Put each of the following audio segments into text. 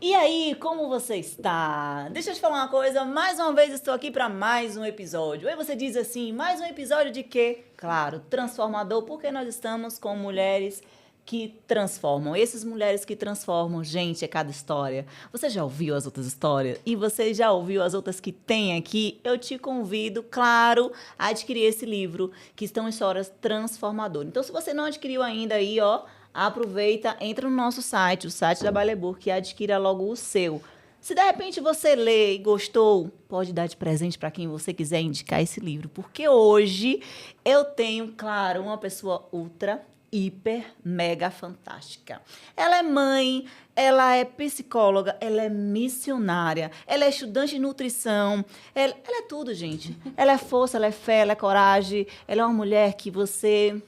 E aí, como você está? Deixa eu te falar uma coisa, mais uma vez estou aqui para mais um episódio. Aí você diz assim, mais um episódio de quê? Claro, transformador, porque nós estamos com mulheres que transformam. Essas mulheres que transformam, gente, é cada história. Você já ouviu as outras histórias? E você já ouviu as outras que tem aqui? Eu te convido, claro, a adquirir esse livro, que estão histórias transformadoras. Então, se você não adquiriu ainda aí, ó, aproveita, entra no nosso site, o site da Balebook, e adquira logo o seu. Se de repente você lê e gostou, pode dar de presente para quem você quiser indicar esse livro, porque hoje eu tenho, claro, uma pessoa ultra, hiper, mega fantástica. Ela é mãe, ela é psicóloga, ela é missionária, ela é estudante de nutrição, ela é tudo, gente. Ela é força, ela é fé, ela é coragem, ela é uma mulher que você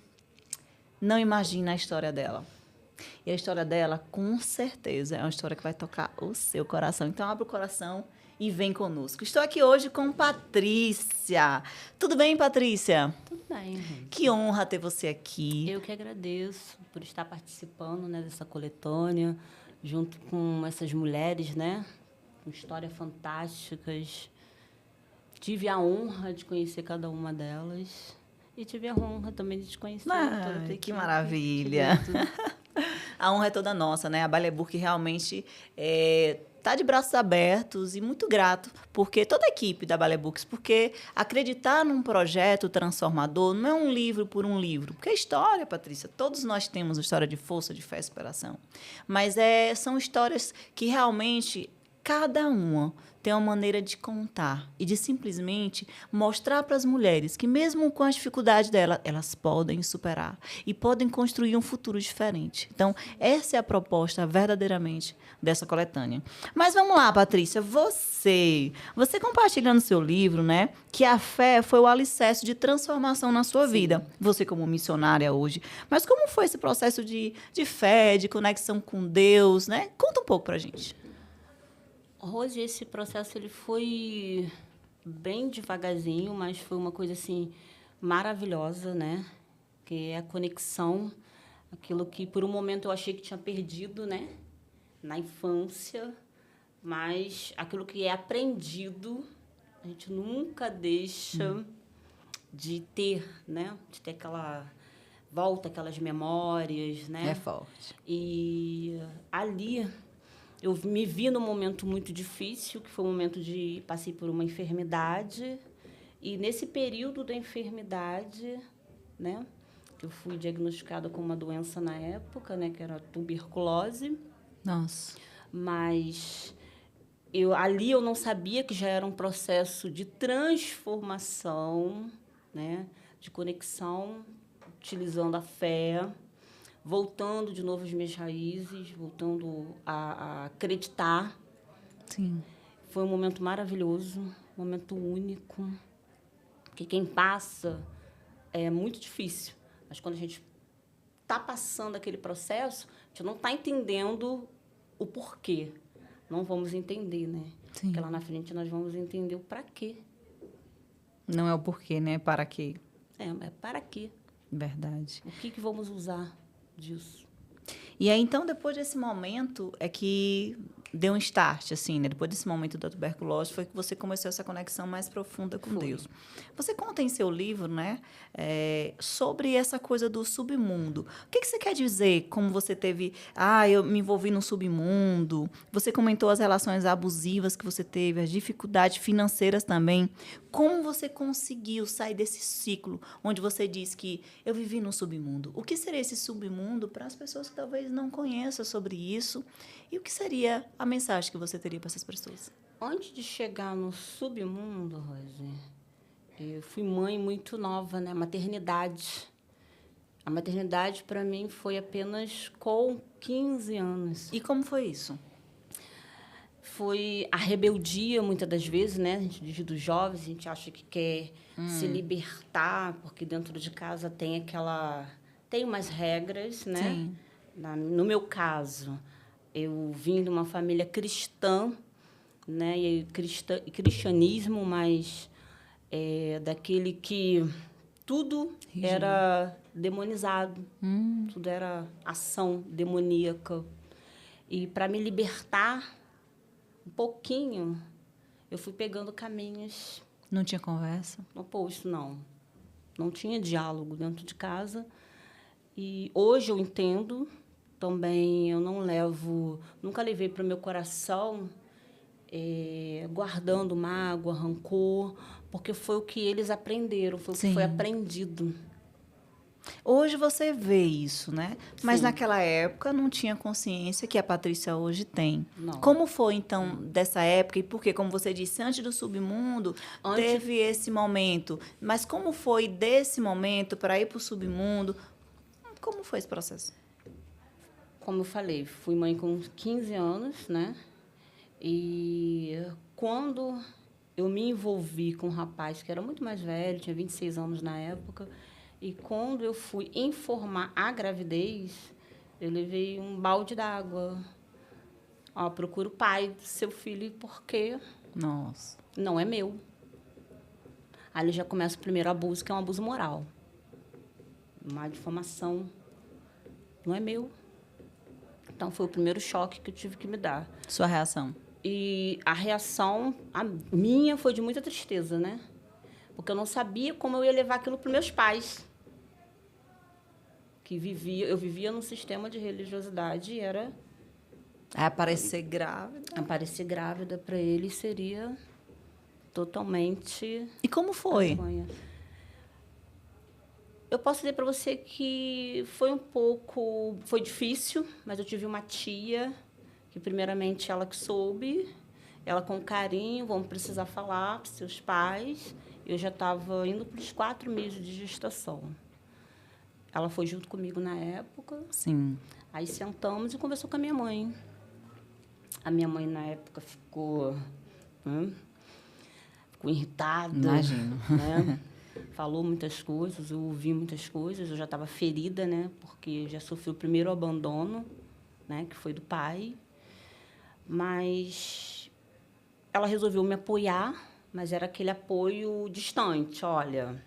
não imagina a história dela. E a história dela, com certeza, é uma história que vai tocar o seu coração. Então, abre o coração e vem conosco. Estou aqui hoje com Patrícia. Tudo bem, Patrícia? Tudo bem, Rose. Que honra ter você aqui. Eu que agradeço por estar participando, né, dessa coletânea, junto com essas mulheres, né, com histórias fantásticas. Tive a honra de conhecer cada uma delas e tive a honra também de te conhecer. Que maravilha. A honra é toda nossa, né? A Balebook realmente tá de braços abertos e muito grato, porque toda a equipe da Balebooks, porque acreditar num projeto transformador não é um livro por um livro, porque é história, Patrícia, todos nós temos uma história de força, de fé e superação, mas são histórias que realmente cada uma tem uma maneira de contar e de simplesmente mostrar para as mulheres que mesmo com as dificuldades dela, elas podem superar e podem construir um futuro diferente. Então, essa é a proposta verdadeiramente dessa coletânea. Mas vamos lá, Patrícia, você compartilha no seu livro, né, que a fé foi o alicerce de transformação na sua vida. Você como missionária hoje. Mas como foi esse processo de fé, de conexão com Deus, né? Conta um pouco pra gente. Rose, esse processo ele foi bem devagarzinho, mas foi uma coisa assim maravilhosa, né? Que é a conexão, aquilo que por um momento eu achei que tinha perdido, né? Na infância, mas aquilo que é aprendido, a gente nunca deixa de ter, né? De ter aquela volta, aquelas memórias, né? É forte. E ali eu me vi num momento muito difícil, que foi um momento de passei por uma enfermidade. E nesse período da enfermidade, né, eu fui diagnosticada com uma doença na época, né, que era a tuberculose. Nossa. Mas ali eu não sabia que já era um processo de transformação, né, de conexão, utilizando a fé, voltando de novo às minhas raízes, voltando a acreditar. Sim. Foi um momento maravilhoso, um momento único, porque quem passa é muito difícil, mas quando a gente está passando aquele processo, a gente não está entendendo o porquê. Não vamos entender, né? Sim. Porque lá na frente nós vamos entender o para quê. Não é o porquê, né? Para quê? É para quê. Verdade. O que vamos usar disso? E aí, então, depois desse momento, é que deu um start, assim, né? Depois desse momento da tuberculose, foi que você começou essa conexão mais profunda com Deus. Você conta em seu livro, né? Sobre essa coisa do submundo. O que você quer dizer? Como você teve... eu me envolvi no submundo. Você comentou as relações abusivas que você teve, as dificuldades financeiras também. Como você conseguiu sair desse ciclo onde você diz que eu vivi no submundo? O que seria esse submundo para as pessoas que talvez não conheçam sobre isso? E o que seria a mensagem que você teria para essas pessoas? Antes de chegar no submundo, Rose, eu fui mãe muito nova, né? Maternidade. A maternidade, para mim, foi apenas com 15 anos. E como foi isso? Foi a rebeldia, muitas das vezes, né? A gente diz dos jovens, a gente acha que quer se libertar, porque dentro de casa tem umas regras, né? Sim. No meu caso, eu vim de uma família cristã, né? E cristianismo, mas daquele que tudo era demonizado, tudo era ação demoníaca. E para me libertar um pouquinho, eu fui pegando caminhos Não tinha conversa? opostos, não. Não tinha diálogo dentro de casa. E hoje eu entendo também, eu não levo, nunca levei para o meu coração guardando mágoa, rancor, porque foi o que eles aprenderam, foi o que foi Sim. aprendido. Hoje você vê isso, né? Mas Sim. naquela época não tinha consciência que a Patrícia hoje tem. Não. Como foi, então, dessa época? E por quê? Como você disse, antes do submundo, teve esse momento. Mas como foi desse momento para ir para o submundo? Como foi esse processo? Como eu falei, fui mãe com 15 anos, né? E quando eu me envolvi com um rapaz que era muito mais velho, tinha 26 anos na época, e quando eu fui informar a gravidez, eu levei um balde d'água. Ó, procura o pai do seu filho porque Nossa. não é meu. Aí já começa o primeiro abuso, que é um abuso moral. Uma difamação. Não é meu. Então, foi o primeiro choque que eu tive que me dar. Sua reação? E a reação, a minha, foi de muita tristeza, né? Porque eu não sabia como eu ia levar aquilo para os meus pais. Eu vivia num sistema de religiosidade e era... Aparecer grávida. Aparecer grávida para eles seria totalmente... E como foi? vergonha. Eu posso dizer para você que foi difícil, mas eu tive uma tia que, primeiramente, ela que soube, ela com carinho, vamos precisar falar para os seus pais. Eu já estava indo para os 4 meses de gestação. Ela foi junto comigo na época. Sim. Aí sentamos e conversou com a minha mãe. A minha mãe, na época, ficou irritada. Imagino. Né? Falou muitas coisas, eu ouvi muitas coisas. Eu já estava ferida, né? Porque já sofri o primeiro abandono, né? Que foi do pai. Mas ela resolveu me apoiar, mas era aquele apoio distante. Olha,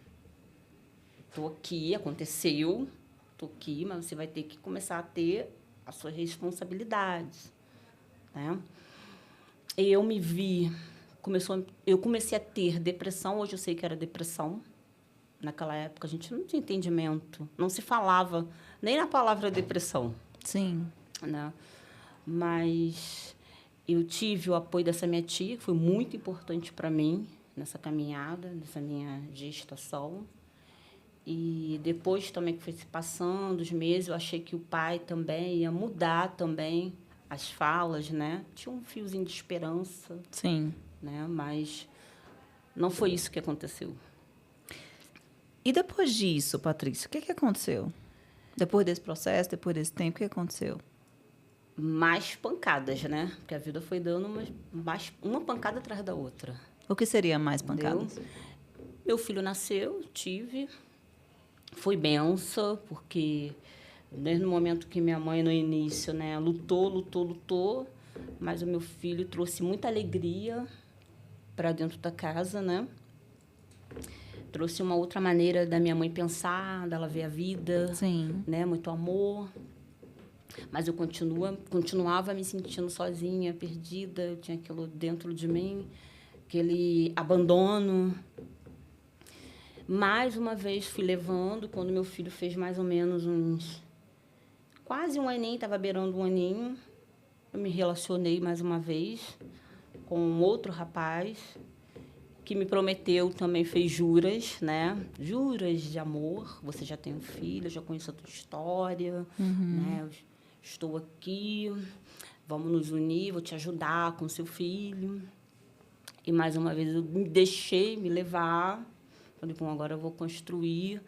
estou aqui, aconteceu, estou aqui, mas você vai ter que começar a ter as suas responsabilidades, né? Eu me vi, eu comecei a ter depressão. Hoje eu sei que era depressão. Naquela época a gente não tinha entendimento, não se falava nem na palavra depressão. Sim. Né? Mas eu tive o apoio dessa minha tia, que foi muito importante para mim nessa caminhada, nessa minha gestação. E depois também que foi se passando os meses, eu achei que o pai também ia mudar também as falas, né? Tinha um fiozinho de esperança. Sim. Né? Mas não foi isso que aconteceu. E depois disso, Patrícia, o que aconteceu? Depois desse processo, depois desse tempo, o que aconteceu? Mais pancadas, né? Porque a vida foi dando uma pancada atrás da outra. O que seria mais pancadas? Meu filho nasceu, tive. Foi benção, porque desde o momento que minha mãe, no início, né, lutou, mas o meu filho trouxe muita alegria para dentro da casa, né? Trouxe uma outra maneira da minha mãe pensar, dela ver a vida. Sim. Né? Muito amor. Mas eu continuava me sentindo sozinha, perdida. Eu tinha aquilo dentro de mim, aquele abandono. Mais uma vez fui levando, quando meu filho fez mais ou menos quase um aninho, estava beirando um aninho. Eu me relacionei mais uma vez com outro rapaz que me prometeu, também fez juras, né? Juras de amor. Você já tem um filho, eu já conheço a tua história, né? Eu estou aqui, vamos nos unir, vou te ajudar com seu filho. E, mais uma vez, eu me deixei me levar. Falei, bom, agora eu vou construir,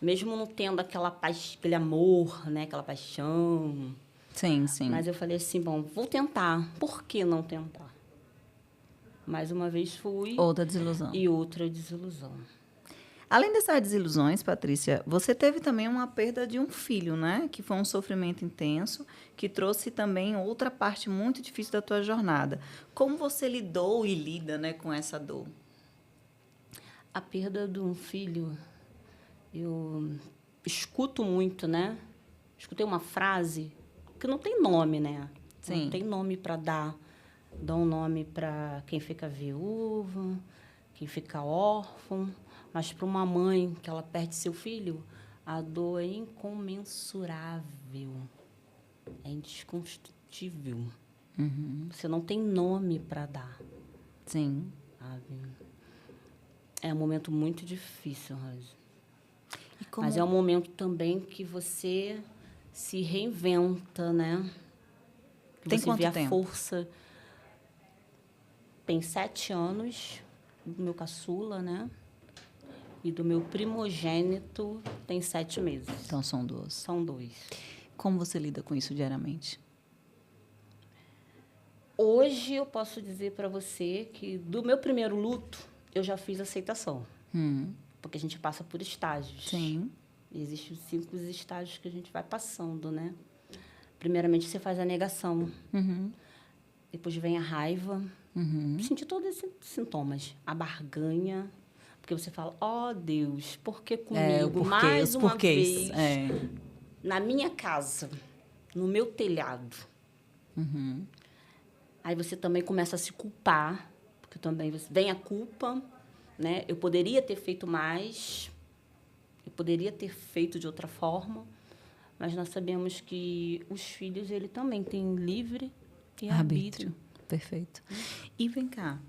mesmo não tendo aquele amor, né? Aquela paixão. Sim, sim. Mas eu falei assim, bom, vou tentar. Por que não tentar? Mais uma vez fui. Outra desilusão. E outra desilusão. Além dessas desilusões, Patrícia, você teve também uma perda de um filho, né? Que foi um sofrimento intenso, que trouxe também outra parte muito difícil da tua jornada. Como você lidou e lida, né, com essa dor? A perda de um filho, eu escuto muito, né? Escutei uma frase que não tem nome, né? Sim. Não tem nome para dar. dão nome para quem fica viúvo, quem fica órfão, mas para uma mãe que ela perde seu filho, a dor é incomensurável, é indesconstrutível. Você não tem nome para dar. Sim. Sabe? É um momento muito difícil, Rose. Como... Mas é um momento também que você se reinventa, né? Que Tem você quanto vê a tempo? força. Tem 7 anos do meu caçula, né? E do meu primogênito tem 7 meses. Então são 2. São 2. Como você lida com isso diariamente? Hoje eu posso dizer para você que do meu primeiro luto eu já fiz aceitação. Porque a gente passa por estágios. Sim. Existem 5 estágios que a gente vai passando, né? Primeiramente, você faz a negação. Depois vem a raiva. Sentir todos esses sintomas. A barganha. Porque você fala, ó Deus, por que comigo? Mais uma vez, na minha casa, no meu telhado. Aí você também começa a se culpar. Porque também vem a culpa, né? Eu poderia ter feito mais. Eu poderia ter feito de outra forma. Mas nós sabemos que os filhos, ele também tem livre e arbítrio. Perfeito. E vem cá,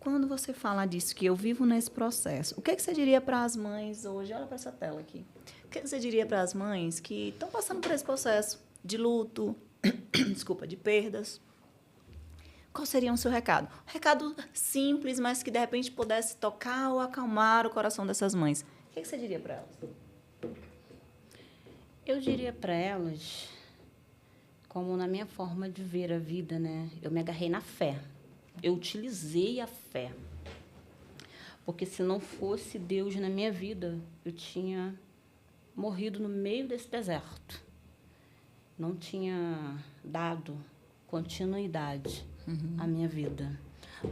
quando você fala disso, que eu vivo nesse processo, o que você diria para as mães hoje? Olha para essa tela aqui. O que você diria para as mães que estão passando por esse processo de luto, desculpa, de perdas? Qual seria o seu recado? Um recado simples, mas que de repente pudesse tocar ou acalmar o coração dessas mães. O que você diria para elas? Eu diria para elas, como na minha forma de ver a vida, né? Eu me agarrei na fé. Eu utilizei a fé. Porque se não fosse Deus na minha vida, eu tinha morrido no meio desse deserto. Não tinha dado continuidade à minha vida.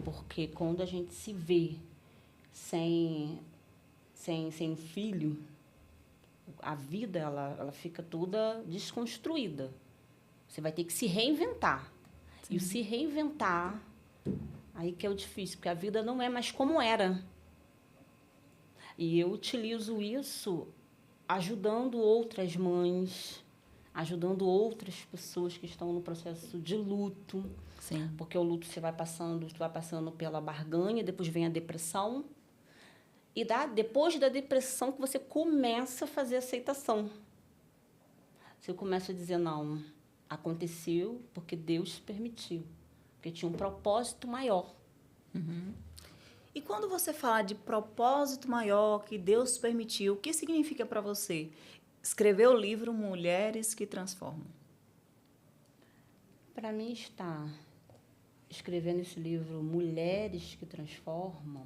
Porque quando a gente se vê sem filho, a vida ela fica toda desconstruída. Você vai ter que se reinventar. Sim. E o se reinventar, aí que é o difícil, porque a vida não é mais como era. E eu utilizo isso ajudando outras mães, ajudando outras pessoas que estão no processo de luto. Sim. Porque o luto você vai passando pela barganha, depois vem a depressão. E depois da depressão que você começa a fazer aceitação. Você começa a dizer, não, aconteceu porque Deus permitiu. Porque tinha um propósito maior. E quando você fala de propósito maior que Deus permitiu, o que significa para você escrever o livro Mulheres que Transformam? Para mim está escrevendo esse livro Mulheres que Transformam.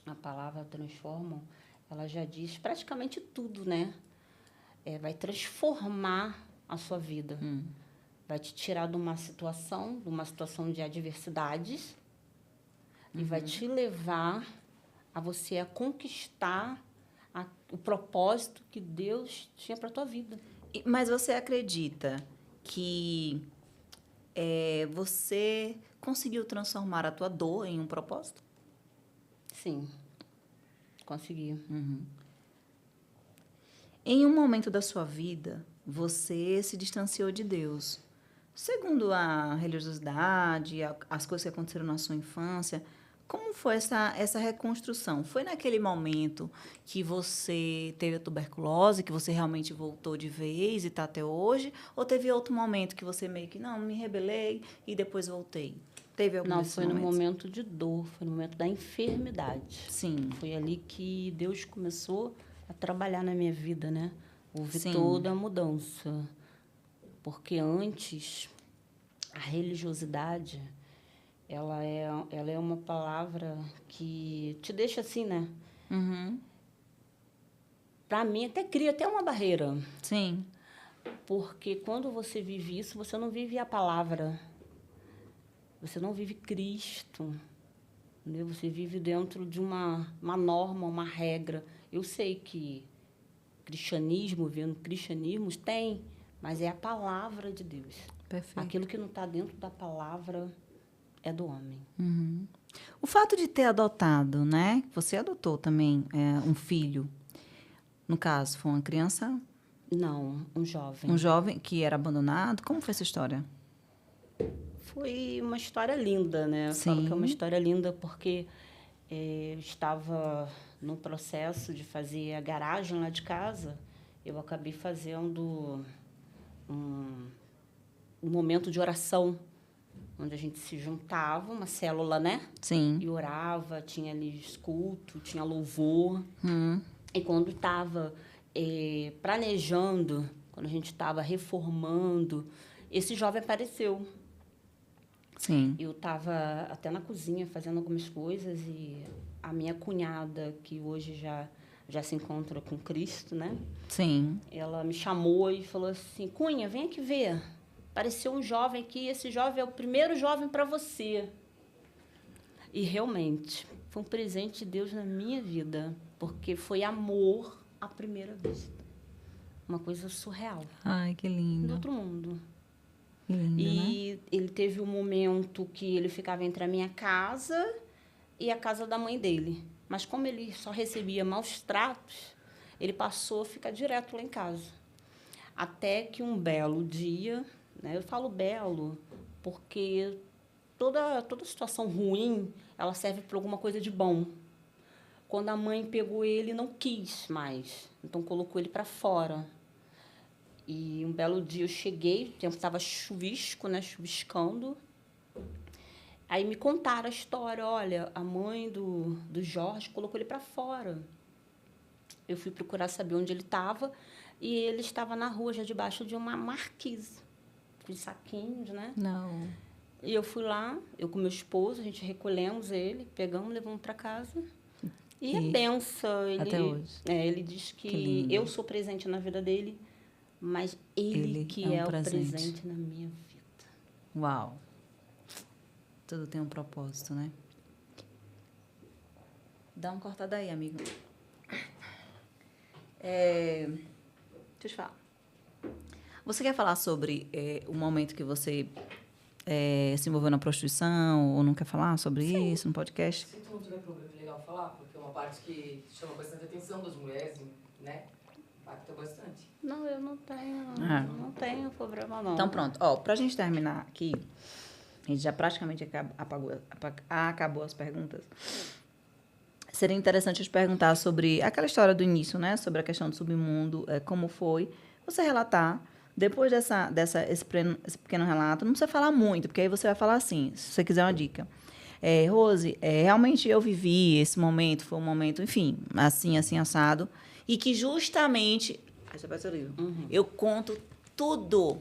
A palavra transformam, ela já diz praticamente tudo, né? Vai transformar a sua vida. Vai te tirar de uma situação de adversidades e vai te levar a você a conquistar o propósito que Deus tinha para a tua vida. Mas você acredita que você conseguiu transformar a tua dor em um propósito? Sim, consegui. Em um momento da sua vida, você se distanciou de Deus. Segundo a religiosidade, as coisas que aconteceram na sua infância, como foi essa reconstrução? Foi naquele momento que você teve a tuberculose, que você realmente voltou de vez e está até hoje? Ou teve outro momento que você meio que, não, me rebelei e depois voltei? Teve algum desses momentos? Não, foi no momento de dor, foi no momento da enfermidade. Sim. Foi ali que Deus começou a trabalhar na minha vida, né? Houve Sim. toda a mudança. Porque antes, a religiosidade, ela é uma palavra que te deixa assim, né? Para mim, cria uma barreira. Sim. Porque quando você vive isso, você não vive a palavra. Você não vive Cristo. Entendeu? Você vive dentro de uma norma, uma regra. Eu sei que cristianismo, vendo cristianismos, tem, mas é a palavra de Deus. Perfeito. Aquilo que não está dentro da palavra é do homem. Uhum. O fato de ter adotado, né? Você adotou também um filho. No caso, foi uma criança? Não, um jovem. Um jovem que era abandonado? Como foi essa história? Foi uma história linda, né? Eu falo que é uma história linda porque eu estava no processo de fazer a garagem lá de casa. Eu acabei fazendo um momento de oração, onde a gente se juntava, uma célula, né? Sim. E orava, tinha ali culto, tinha louvor. E quando estava planejando, quando a gente estava reformando, esse jovem apareceu. Sim. Eu estava até na cozinha fazendo algumas coisas e a minha cunhada, que hoje já se encontra com Cristo, né? Sim. Ela me chamou e falou assim, Cunha, vem aqui ver. Apareceu um jovem aqui, esse jovem é o primeiro jovem para você. E realmente, foi um presente de Deus na minha vida, porque foi amor à primeira vista. Uma coisa surreal. Ai, que lindo. Do outro mundo. Lindo, E ele teve um momento que ele ficava entre a minha casa e a casa da mãe dele. Mas como ele só recebia maus tratos, ele passou a ficar direto lá em casa. Até que um belo dia, né, eu falo belo porque toda situação ruim, ela serve para alguma coisa de bom. Quando a mãe pegou ele, não quis mais. Então, colocou ele para fora. E um belo dia eu cheguei, o tempo estava chuvisco, né, chuviscando. Aí me contaram a história, olha, a mãe do Jorge colocou ele para fora. Eu fui procurar saber onde ele estava e ele estava na rua, já debaixo de uma marquise, com saquinhos, né? Não. E eu fui lá, eu com meu esposo, a gente recolhemos ele, pegamos, levamos para casa. E é benção. Até hoje. Ele diz que eu sou presente na vida dele, mas ele que é o presente na minha vida. Uau. Tudo tem um propósito, né? Dá uma cortada aí, amigo. Deixa eu te falar. Você quer falar sobre o momento que você se envolveu na prostituição ou não quer falar sobre isso no podcast? Se tu não tiver problema, é legal falar, porque é uma parte que chama bastante atenção das mulheres, né? Impacta bastante. Não, eu não tenho, não tenho problema, não. Então, pronto. Ó, pra gente terminar aqui, a gente já praticamente acabou as perguntas. Seria interessante eu te perguntar sobre aquela história do início, né? Sobre a questão do submundo, como foi. Você relatar, depois esse pequeno relato, não precisa falar muito, porque aí você vai falar assim, se você quiser uma dica. Rose, realmente eu vivi esse momento, foi um momento, enfim, assim, assado, e que justamente... Esse é o seu livro. Eu conto tudo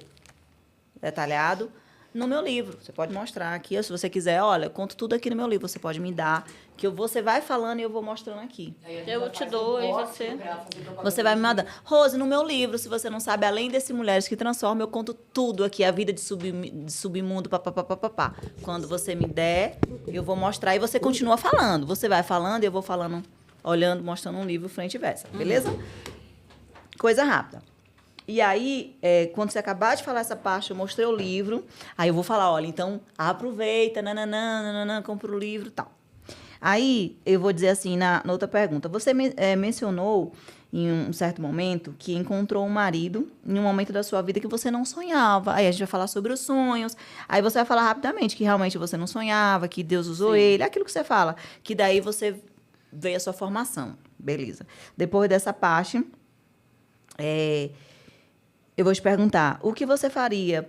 detalhado no meu livro. Você pode mostrar aqui, ou se você quiser, olha, eu conto tudo aqui no meu livro. Você pode me dar, que você vai falando e eu vou mostrando aqui. Eu te dou e você... Você vai me mandando. Rose, no meu livro, se você não sabe, além desse Mulheres que Transformam, eu conto tudo aqui, a vida de submundo, papapá. Quando você me der, eu vou mostrar e você continua falando. Você vai falando e eu vou falando, olhando, mostrando um livro frente e versa. Beleza? Coisa rápida. E aí, quando você acabar de falar essa parte, eu mostrei o livro, aí eu vou falar, olha, então aproveita, compra o livro e tal. Aí, eu vou dizer assim, na outra pergunta, você mencionou em um certo momento que encontrou um marido em um momento da sua vida que você não sonhava. Aí a gente vai falar sobre os sonhos, aí você vai falar rapidamente que realmente você não sonhava, que Deus usou ele, aquilo que você fala, que daí você veio a sua formação. Beleza. Depois dessa parte... eu vou te perguntar, o que você falaria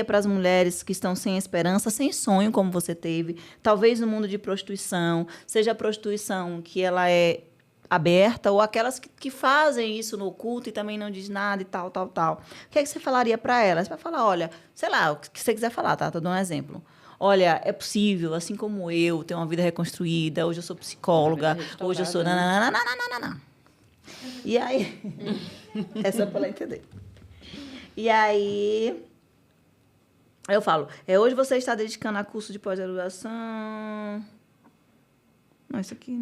para as mulheres que estão sem esperança, sem sonho, como você teve, talvez no mundo de prostituição, seja a prostituição que ela é aberta, ou aquelas que fazem isso no culto e também não diz nada e tal. O que é que você falaria para elas? Você vai falar, olha, sei lá, o que você quiser falar, tá? Tô dando um exemplo. Olha, é possível, assim como eu, ter uma vida reconstruída, hoje eu sou psicóloga, hoje eu sou... E aí... É só para ela entender. E aí... eu falo, hoje você está dedicando a curso de pós-graduação... Não, isso aqui...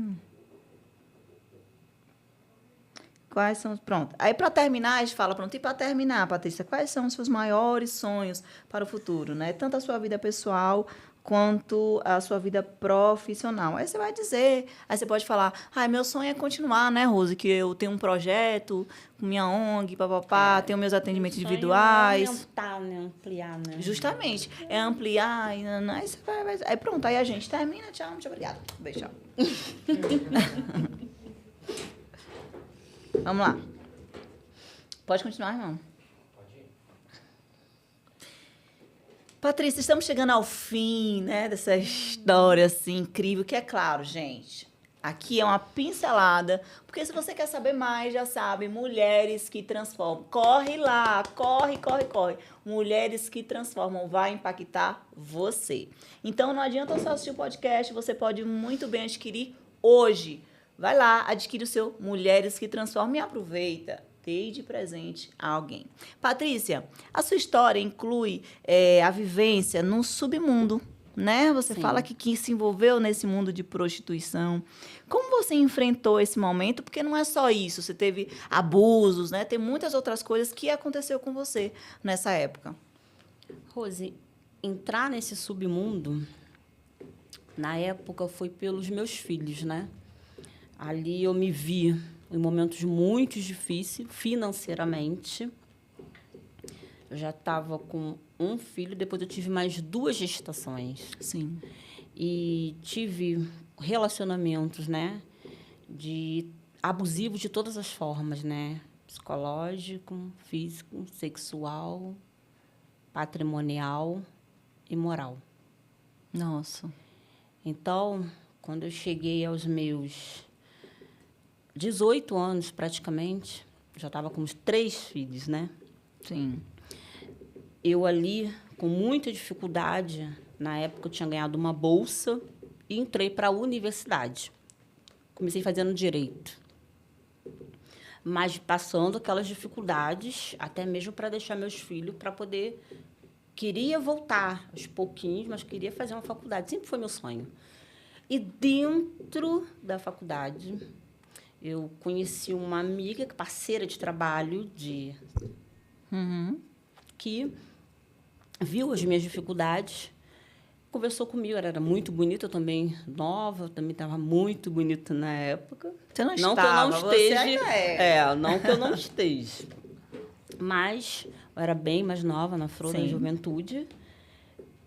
Quais são... Pronto. Aí, para terminar, a gente fala, pronto, e para terminar, Patrícia, quais são os seus maiores sonhos para o futuro, né? Tanto a sua vida pessoal quanto a sua vida profissional. Aí você vai dizer, aí você pode falar, meu sonho é continuar, né, Rose, que eu tenho um projeto com minha ONG, papapá, tenho meus atendimentos individuais. Aumentar, né? Ampliar, né? Justamente. É ampliar, aí você vai... Aí pronto, aí a gente termina, tchau, muito obrigada. Beijo, tchau. Vamos lá. Pode continuar, irmão. Patrícia, estamos chegando ao fim, né, dessa história assim incrível, que é claro, gente, aqui é uma pincelada, porque se você quer saber mais, já sabe, Mulheres que Transformam. Corre lá, corre. Mulheres que Transformam vai impactar você. Então, não adianta só assistir o podcast, você pode muito bem adquirir hoje. Vai lá, adquire o seu Mulheres que Transformam e aproveita. Dê de presente a alguém. Patrícia, a sua história inclui a vivência no submundo, né? Você Sim. fala que se envolveu nesse mundo de prostituição. Como você enfrentou esse momento? Porque não é só isso. Você teve abusos, né? Tem muitas outras coisas que aconteceu com você nessa época. Rose, entrar nesse submundo, na época, foi pelos meus filhos, né? Ali eu me vi em momentos muito difíceis, financeiramente. Eu já estava com um filho, depois eu tive mais 2 gestações. Sim. E tive relacionamentos, né, abusivos de todas as formas, né? Psicológico, físico, sexual, patrimonial e moral. Nossa. Então, quando eu cheguei aos meus 18 anos, praticamente, já estava com os 3 filhos, né? Sim. Eu ali, com muita dificuldade, na época eu tinha ganhado uma bolsa e entrei para a universidade. Comecei fazendo direito. Mas passando aquelas dificuldades, até mesmo para deixar meus filhos, para poder... Queria voltar aos pouquinhos, mas queria fazer uma faculdade. Sempre foi meu sonho. E dentro da faculdade, eu conheci uma amiga, parceira de trabalho, que viu as minhas dificuldades, conversou comigo. Ela era muito bonita, eu também nova, eu também estava muito bonita na época. Você não Não estava, que eu não você esteja. ainda é. Não que eu não esteja. Mas eu era bem mais nova, na flor da Sim. juventude.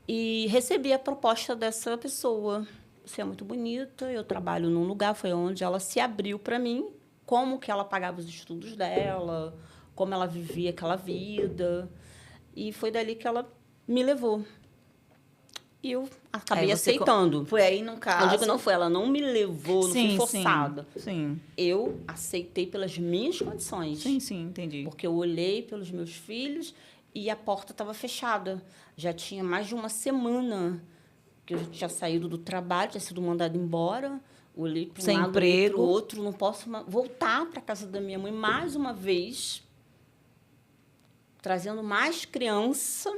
E recebi a proposta dessa pessoa. Você é muito bonita, eu trabalho num lugar, foi onde ela se abriu para mim, como que ela pagava os estudos dela, como ela vivia aquela vida. E foi dali que ela me levou. E eu acabei aceitando. Foi aí, no caso... Eu digo que não foi, ela não me levou, não fui forçada. Sim. Eu aceitei pelas minhas condições. Sim, entendi. Porque eu olhei pelos meus filhos e a porta estava fechada. Já tinha mais de uma semana que eu tinha saído do trabalho, tinha sido mandada embora. Olhei para um sem lado, emprego, olhei para o outro. Não posso voltar para a casa da minha mãe mais uma vez, trazendo mais criança.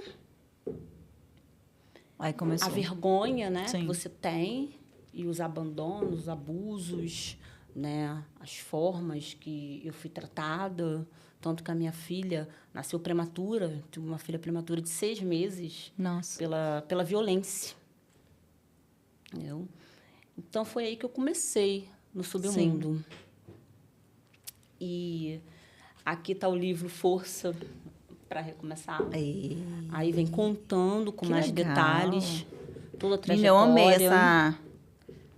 Aí começou. A vergonha, né, Sim. que você tem, e os abandonos, os abusos, né, as formas que eu fui tratada. Tanto que a minha filha nasceu prematura, tive uma filha prematura de 6 meses. Nossa. Pela violência. Entendeu? Então, foi aí que eu comecei no submundo. Sim. E aqui está o livro Força para Recomeçar. Aí vem contando com mais detalhes toda a trajetória. Eu amei essa...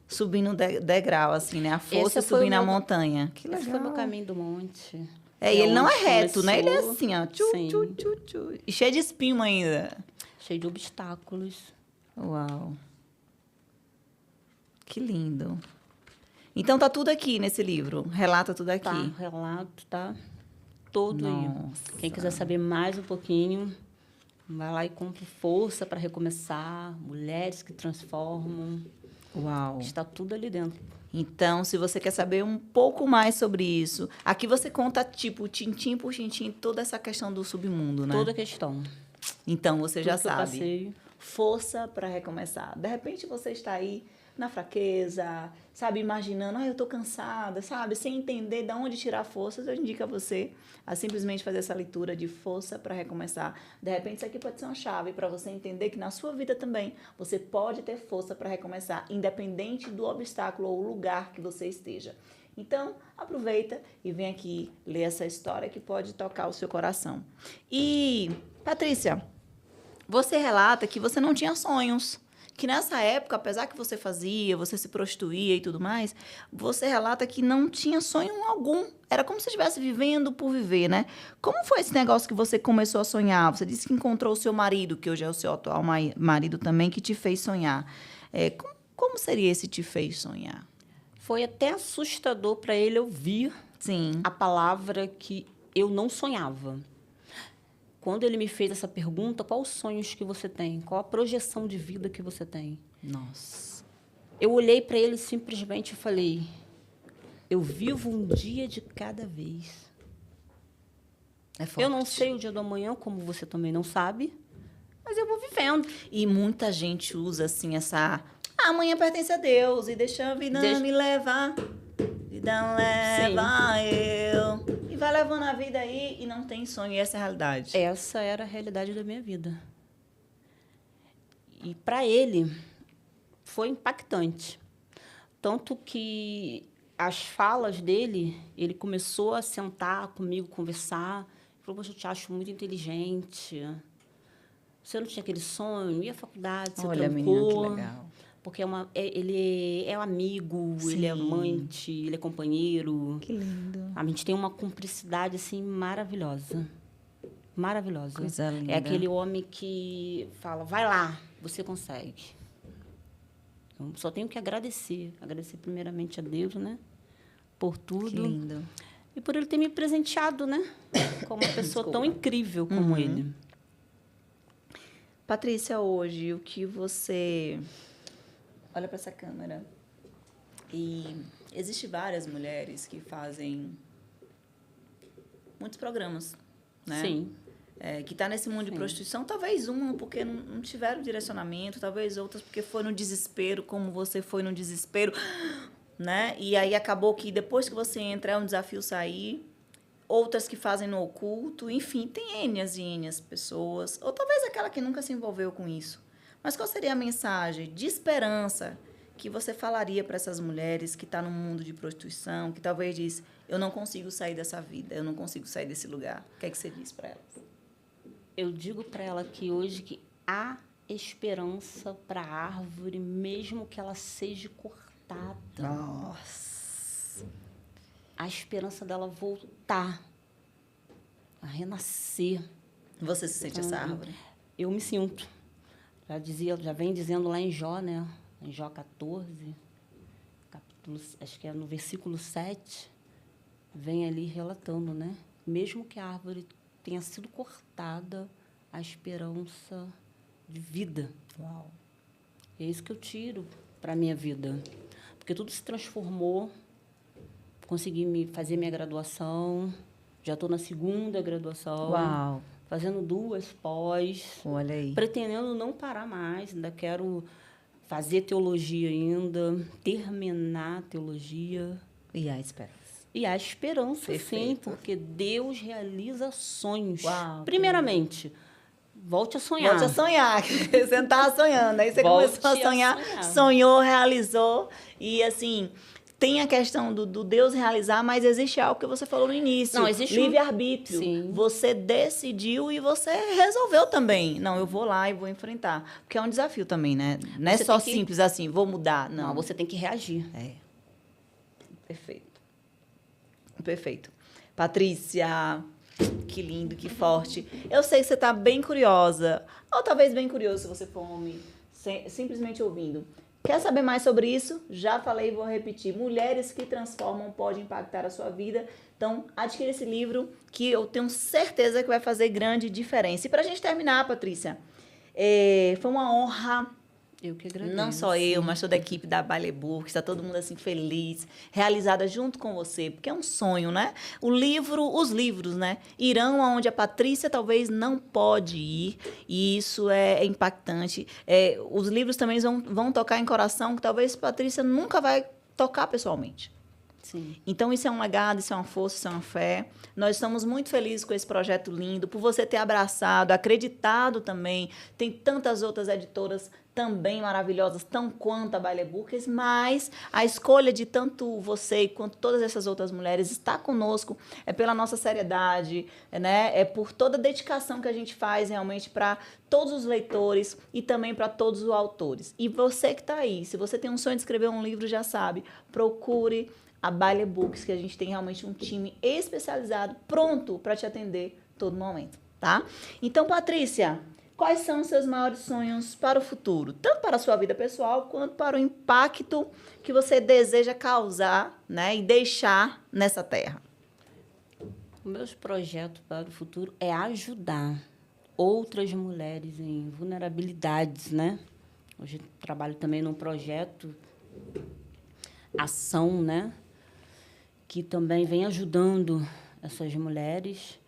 Subindo degrau, assim, né? A força subindo a montanha. Que legal. Esse foi meu caminho do monte. E ele não é reto, né? Ele é assim, ó. Tchu. E cheio de espinho ainda. Cheio de obstáculos. Uau. Que lindo. Então, tá tudo aqui nesse livro. Relata tudo aqui. Tá, relato, tá todo aí. Quem quiser saber mais um pouquinho, vai lá e compra Força para Recomeçar, Mulheres que Transformam. Uau. Está tudo ali dentro. Então, se você quer saber um pouco mais sobre isso, aqui você conta, tipo, tintim por tintim, toda essa questão do submundo, né? Toda a questão. Então, você já tudo que eu sabe. passei. força para recomeçar. De repente você está aí na fraqueza, sabe, imaginando, eu tô cansada, sabe, sem entender de onde tirar forças. Eu indico a você a simplesmente fazer essa leitura de força para recomeçar. De repente isso aqui pode ser uma chave para você entender que na sua vida também você pode ter força para recomeçar, independente do obstáculo ou lugar que você esteja. Então, aproveita e vem aqui ler essa história que pode tocar o seu coração. E, Patrícia, você relata que você não tinha sonhos, que nessa época, apesar que você fazia, você se prostituía e tudo mais, você relata que não tinha sonho algum. Era como se estivesse vivendo por viver, né? Como foi esse negócio que você começou a sonhar? Você disse que encontrou o seu marido, que hoje é o seu atual marido também, que te fez sonhar. Como seria esse te fez sonhar? Foi até assustador para ele ouvir Sim. a palavra que eu não sonhava. Quando ele me fez essa pergunta, quais os sonhos que você tem? Qual a projeção de vida que você tem? Nossa. Eu olhei para ele simplesmente e falei, eu vivo um dia de cada vez. É forte. Eu não sei o dia do amanhã, como você também não sabe, mas eu vou vivendo. E muita gente usa assim essa... amanhã pertence a Deus e deixa a vida me levar. Vida leva eu. E vai levando a vida aí e não tem sonho. E essa é a realidade. Essa era a realidade da minha vida. E para ele foi impactante. Tanto que as falas dele, ele começou a sentar comigo, conversar. Ele falou, poxa, eu te acho muito inteligente. Você não tinha aquele sonho, ia à faculdade, você Olha, trancou. menina, que legal. Porque ele é um amigo, ele é amante, ele é companheiro. Que lindo. A gente tem uma cumplicidade, assim, maravilhosa. Maravilhosa. Coisa linda. É aquele homem que fala, vai lá, você consegue. Eu só tenho que agradecer. Agradecer primeiramente a Deus, né? Por tudo. Que lindo. E por ele ter me presenteado, né? Com uma pessoa tão incrível como ele. Patrícia, hoje, o que você... Olha para essa câmera. E existem várias mulheres que fazem muitos programas, né? Sim. Que está nesse mundo de prostituição, talvez uma porque não tiveram direcionamento, talvez outras porque foi no desespero, como você foi no desespero, né? E aí acabou que depois que você entra é um desafio sair. Outras que fazem no oculto, enfim, tem N pessoas, ou talvez aquela que nunca se envolveu com isso. Mas qual seria a mensagem de esperança que você falaria para essas mulheres que estão no mundo de prostituição, que talvez diz, eu não consigo sair dessa vida, eu não consigo sair desse lugar? O que é que você diz para elas? Eu digo para ela que hoje que há esperança para a árvore, mesmo que ela seja cortada. Nossa! A esperança dela voltar, a renascer. Você se sente essa árvore? Eu me sinto. Já vem dizendo lá em Jó, né? Em Jó 14, capítulo, acho que é no versículo 7, vem ali relatando, né? Mesmo que a árvore tenha sido cortada, a esperança de vida. Uau! É isso que eu tiro para a minha vida. Porque tudo se transformou. Consegui fazer minha graduação. Já estou na 2ª graduação. Uau! Fazendo 2 pós. Olha aí. Pretendendo não parar mais. Ainda quero fazer teologia ainda. Terminar a teologia. E a esperança? E a esperança, Perfeito. sim. Porque Deus realiza sonhos. Uau, primeiramente, volte a sonhar. Volte a sonhar. Você não estava sonhando. Aí você Volte começou a sonhar, sonhar. sonhou, realizou. E, assim, tem a questão do Deus realizar, mas existe algo que você falou no início. Não, existe livre-arbítrio. Sim. Você decidiu e você resolveu também. Não, eu vou lá e vou enfrentar. Porque é um desafio também, né? Não é Você só tem que- simples assim, vou mudar. Não, Não, você tem que reagir. É. Perfeito. Perfeito. Patrícia, que lindo, que forte. Eu sei que você está bem curiosa, ou talvez bem curioso se você for homem, simplesmente ouvindo. Quer saber mais sobre isso? Já falei e vou repetir. Mulheres que transformam podem impactar a sua vida. Então, adquira esse livro que eu tenho certeza que vai fazer grande diferença. E para a gente terminar, Patrícia, foi uma honra Eu que agradeço. Não só eu, mas toda a equipe da Ballet Burks, está todo mundo assim feliz, realizada junto com você, porque é um sonho, né? Os livros, né, irão aonde a Patrícia talvez não pode ir, e isso é impactante. Os livros também vão tocar em coração que talvez a Patrícia nunca vai tocar pessoalmente. Sim. Então, isso é um legado, isso é uma força, isso é uma fé. Nós estamos muito felizes com esse projeto lindo, por você ter abraçado, acreditado também. Tem tantas outras editoras também maravilhosas, tão quanto a Ballet Burks, mas a escolha de tanto você quanto todas essas outras mulheres estar conosco é pela nossa seriedade, né? É por toda a dedicação que a gente faz realmente para todos os leitores e também para todos os autores. E você que está aí, se você tem um sonho de escrever um livro, já sabe, procure a Ballet Burks, que a gente tem realmente um time especializado, pronto para te atender todo momento, tá? Então, Patrícia, quais são os seus maiores sonhos para o futuro? Tanto para a sua vida pessoal, quanto para o impacto que você deseja causar, né, e deixar nessa terra. Os meus projetos para o futuro é ajudar outras mulheres em vulnerabilidades, né? Hoje eu trabalho também num projeto, ação, né? Que também vem ajudando essas mulheres.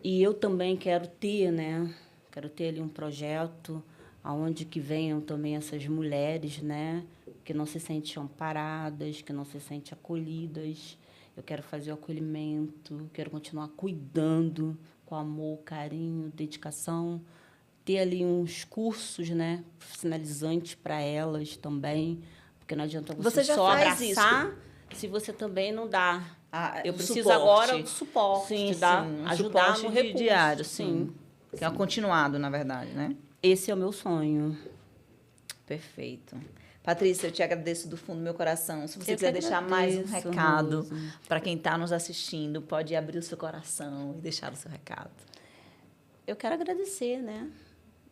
E eu também quero ter, né? Quero ter ali um projeto onde que venham também essas mulheres, né? Que não se sentem amparadas, que não se sentem acolhidas. Eu quero fazer o acolhimento, quero continuar cuidando com amor, carinho, dedicação. Ter ali uns cursos, né? Profissionalizantes para elas também. Porque não adianta você já só faz abraçar isso? Se você também não dá. Eu preciso suporte. agora do suporte, Sim, dar, sim, ajudar suporte no recurso. diário, sim. Que é um continuado, na verdade, né? Esse é o meu sonho. Perfeito. Patrícia, eu te agradeço do fundo do meu coração. Se você Eu quiser que deixar mais um agradeço, recado Rose. para quem está nos assistindo, pode abrir o seu coração e deixar o seu recado. Eu quero agradecer, né?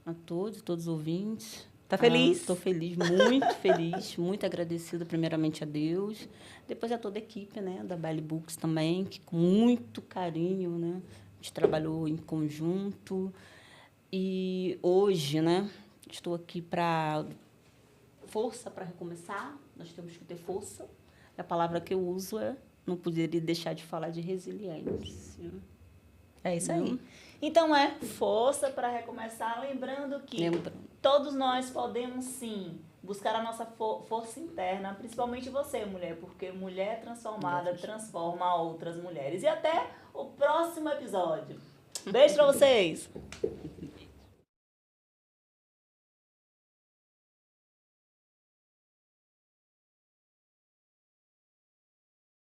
A todos os ouvintes. Tá feliz? Estou feliz, muito feliz, muito agradecida primeiramente a Deus, depois a toda a equipe, né, da Ballet Burks também, que com muito carinho, né, a gente trabalhou em conjunto. E hoje, né, estou aqui para força para recomeçar. Nós temos que ter força. A palavra que eu uso não poderia deixar de falar de resiliência. É isso aí. Então, força para recomeçar. Lembrando que todos nós podemos, sim, buscar a nossa força interna, principalmente você, mulher, porque mulher transformada transforma outras mulheres. E até o próximo episódio. Beijo para vocês!